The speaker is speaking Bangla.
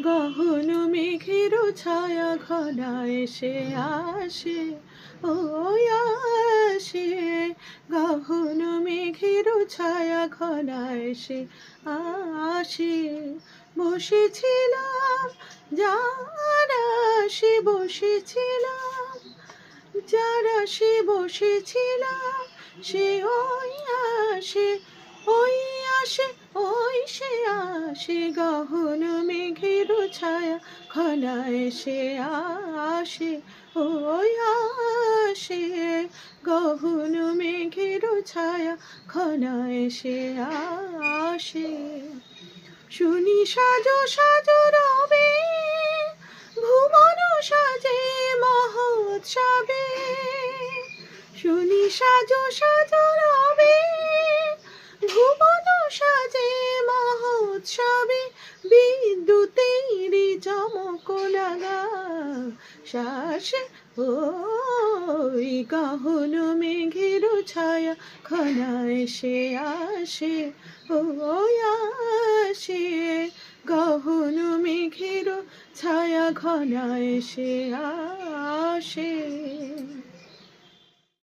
গহন মেঘের ছায়া ঘনা এসে আসে, ও আসে। গহন মেঘের ছায়া ঘনা এসে আসে। বসেছিলাম যারা সে বসেছিলাম, যারা সে বসেছিলাম, সে ওই আসে, ওই আসে, ওই সে আসে। গহন মেঘের ছায়া ঘনা এসে আসে, ওই আসে। গহন মেঘের ছায়া ঘনা এসে আসে। শুনি সাজো সাজো রবে, ভুবন সাজে মহোৎসবে। শুনি সাজো সাজো রবে, ভুবন সাজে মহোৎসবে। বিদ্যুতেরই চমক লাগা শ্বাসে, ওই গহন মেঘের ছায়া ঘনা এসে আসে, ওই আসে। গহন মেঘের ছায়া ঘনা এসে আসে।